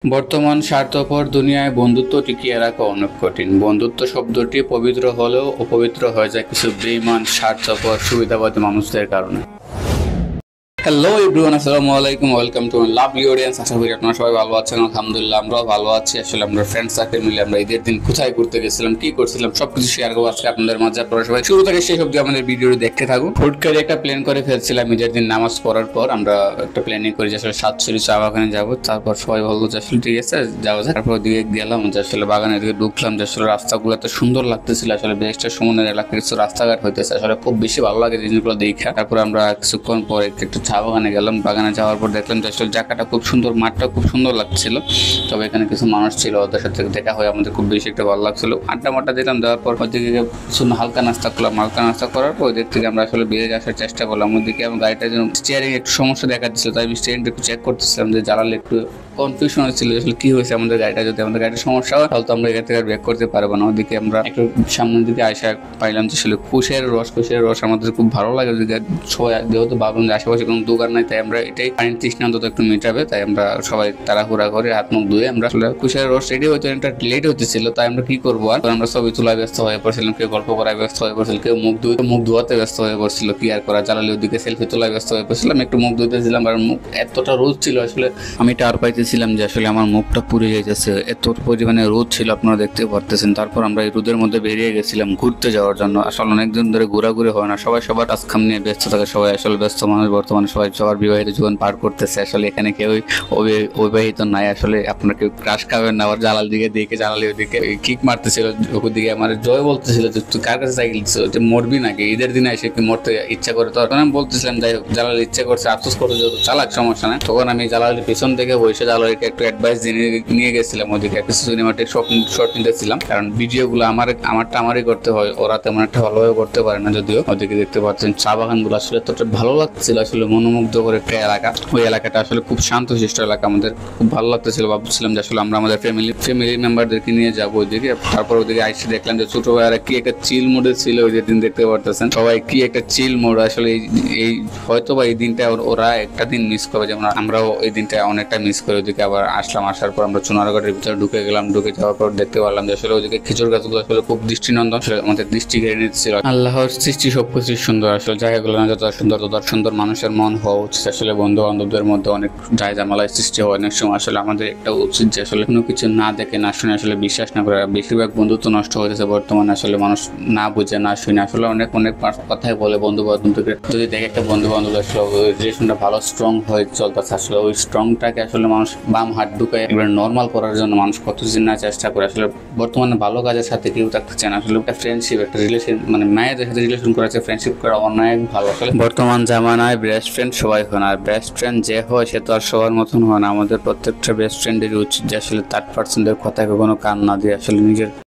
বর্তমান স্বার্থপর দুনিয়ায় বন্ধুত্ব টিকিয়ে রাখা অনেক কঠিন। বন্ধুত্ব শব্দটি পবিত্র হলেও অপবিত্র হয়ে যায় কিছু বেঈমান, স্বার্থপর, সুবিধাবাদী মানুষদের কারণে। হ্যালো এভরিওয়ান, আসসালামু আলাইকুম, welcome to my lovely audience. আশা করি আপনারা সবাই ভালো আছেন। আলহামদুলিল্লাহ আমরাও ভালো আছি। আসলে আমরা ফ্রেন্ড সার্কেল মিলে আমরা ঈদের দিন কোথায় ঘুরতে গেছিলাম, কি করছিলাম সবকিছু শেয়ার করবো আজকে আপনাদের মাঝে। আপনারা সবাই শুরু থেকে শেষ অবধি আমাদের ভিডিওটি দেখতে থাকুন। হুট করে একটা প্ল্যান করে ফেলছিলাম ঈদের দিন নামাজ পড়ার পর। আমরা একটা প্ল্যানিং করি যে আসলে সাতছড়ি চা বাগানে যাবো। তারপর সবাই বললো যে আসলে ঠিক আছে যাওয়া যায়। তারপর দিকে গেলাম, যে আসলে বাগানের দিকে ঢুকলাম, যে আসলে রাস্তাগুলো এত সুন্দর লাগতেছিল। আসলে বেশটা সমুদ্রের এলাকায় কিছু রাস্তাঘাট হইতেছে, আসলে খুব বেশি ভালো লাগে জিনিসগুলো দেখা। তারপর আমরা কিছুক্ষণ পরে একটু চা বাগানে গেলাম। বাগানে যাওয়ার পর দেখলাম যে আসলে জায়গাটা খুব সুন্দর, মাঠটা খুব সুন্দর লাগছিল। তবে এখানে কিছু মানুষ ছিল, ওদের সাথে দেখা হয়ে আমাদের খুব বেশি একটা ভালো লাগছিল। আড্ডা মাড্ডা দিলাম, দেওয়ার পর ওইদিকে শুধু হালকা নাস্তা করলাম। হালকা নাস্তা করার পর ওই দিক থেকে আমরা আসলে বেরিয়ে আসার চেষ্টা করলাম। ওইদিকে আমার গাড়িটা যেন স্টিয়ারিং একটু সমস্যা দেখা দিচ্ছিল, তাই আমি স্টিয়ারিংটা একটু চেক করতেছিলাম যে জ্বালালে একটু কনফিউশন হচ্ছিল আসলে কি হয়েছে আমাদের গাড়িটা। যদি আমাদের গাড়ির সমস্যা হয় তাহলে তো আমরা এখান থেকে ব্রেক করতে পারবো না। ওদিকে আমরা একটু সামনের দিকে আসা পাইলাম যে আসলে কুশের রস আমাদের খুব ভালো লাগে। ওদিকে সবাই যেহেতু ভাবলাম যে আশেপাশে কোনো দোকান নাই, তাই আমরা এটাই পানির তৃষ্ণা অন্তত একটু মেটাবে, তাই আমরা সবাই তাড়াহুড়া করে হাত মুখ ধুয়ে আমরা আসলে কুশের রস রেডি হইতে একটা লেট হতেছিল। তাই আমরা কি করবো, আর আমরা সবই তুলায় ব্যস্ত হয়ে পড়ছিলাম, কেউ গল্প করায় ব্যস্ত হয়ে পড়ছিল, কেউ মুখ ধোয়াতে ব্যস্ত হয়ে পড়ছিল, কি আর করা, জ্বালালি ওদিকে সেলফি তোলায় ব্যস্ত হয়ে পড়ছিলাম। একটু মুখ ধুইতেছিলাম, আর মুখ এতটা রোদ ছিল আসলে আমি টার পাইতেছিলাম যে আসলে আমার মুখটা পুড়ে যাইতেছে, এত পরিমাণে রোদ ছিল আপনারা দেখতে পারতেছেন। তারপর আমরা এই রোদের মধ্যে বেরিয়ে গেছিলাম ঘুরতে যাওয়ার জন্য। আসলে অনেকদিন ধরে ঘোরাঘুরি হয় না, সবাই সবার কাজকাম নিয়ে ব্যস্ত থাকে, সবাই আসলে ব্যস্ত মানুষ বর্তমানে, সবাই সবার বিবাহিত জীবন পার করতেছে। আসলে এখানে কেউই অবিবাহিত নাই। আসলে আপনারা কেউ ক্রাশ খাবেন না। আবার জালাল দিকে দেখে জালালি ওদিকে কিক মারতেছিল, ওদিকে আমার জয় বলতেছিল যে তুই কার কাছে সাইকেল দিচ্ছ, যে মরবি নাকি, ঈদের দিনে এসে কি মরতে ইচ্ছা করে? তখন আমি বলতেছিলাম যাই হোক, জালাল ইচ্ছা করছে, আফসোস করতে যেহেতু চালাক, সমস্যা নেই। তখন আমি জালালির পিছন থেকে বসে জালালিকে একটু অ্যাডভাইস নিয়ে গেছিলাম। ওদিকে কিছু সিনেমাটিক শর্ট নিতেছিলাম, কারণ ভিডিওগুলো আমারই করতে হয়, ওরা তেমন একটা ভালোভাবে করতে পারে না। যদিও ওদিকে দেখতে পাচ্ছেন চা বাগানগুলো আসলে এতটা ভালো লাগছিল, আসলে মনোমুগ্ধ করে একটা এলাকা। ওই এলাকাটা আসলে খুব শান্তশিষ্ট এলাকা, আমাদের খুব ভালো লাগতেছিল। ভাবছিলাম যে আসলে আমরা আমাদের ফ্যামিলি মেম্বারদেরকে নিয়ে যাবো ওইদিকে। তারপর ওইদিকে আইসে দেখলাম যে ছোট ভাইয়ারা কি একটা চিল মোডে ছিল ওই দিন, দেখতে পারতেছেন সবাই কি একটা চিল মোড। আসলে এই হয়তো বা এই দিনটা ওরা একটা দিন মিস করবে, যেমন আমরাও এই দিনটা অনেকটা মিস করি। ওইদিকে আবার আসলাম, আসার পর আমরা চুনারগড়ের ভিতরে ঢুকে গেলাম। ঢুকে যাওয়ার পর দেখতে পারলাম যে আসলে ওইদিকে খেজুর গাছগুলো আসলে খুব দৃষ্টিনন্দন, আমাদের দৃষ্টি কেড়ে নিচ্ছিল। আল্লাহর সৃষ্টি সবকিছু সুন্দর, আসলে জায়গাগুলো না যত সুন্দর মানুষের মন হওয়া উচিত। আসলে বন্ধু বান্ধবদের মধ্যে অনেক জায়জামালায় সৃষ্টি হয় অনেক সময়। আসলে আমাদের একটা উচিত যে আসলে কোনো কিছু না দেখে না শুনে আসলে বিশ্বাস না করে। বেশিরভাগ বন্ধুত্ব নষ্ট হয়েছে বর্তমানে, আসলে মানুষ না বুঝে না শুনে আসলে অনেক কথাই বলে বন্ধু বান্ধবকে। যদি দেখে একটা বন্ধু বান্ধব আসলে রিলেশনটা ভালো স্ট্রং হয়ে চলতেছে, আসলে ওই স্ট্রংটাকে আসলে মানুষ বাম হাত ঢুকে একবার নর্মাল করার জন্য মানুষ কতদিন না চেষ্টা করে। আসলে বর্তমানে ভালো কাজের সাথে কেউ থাকতে চায় না। আসলে একটা ফ্রেন্ডশিপ, একটা রিলেশন, মানে মায়েদের সাথে রিলেশন করা আছে, ফ্রেন্ডশিপ করা অনেক ভালো। আসলে বর্তমান জামানায় বেস্ট ফ্রেন্ড সবাই হয় না, আর বেস্ট ফ্রেন্ড যে হয় সে তো আর সবার মতন হয় না। আমাদের প্রত্যেকটা বেস্ট ফ্রেন্ডেরই উচিত যে আসলে থার্ড পার্সনদের কথায় কখনো কান না দিয়ে আসলে নিজের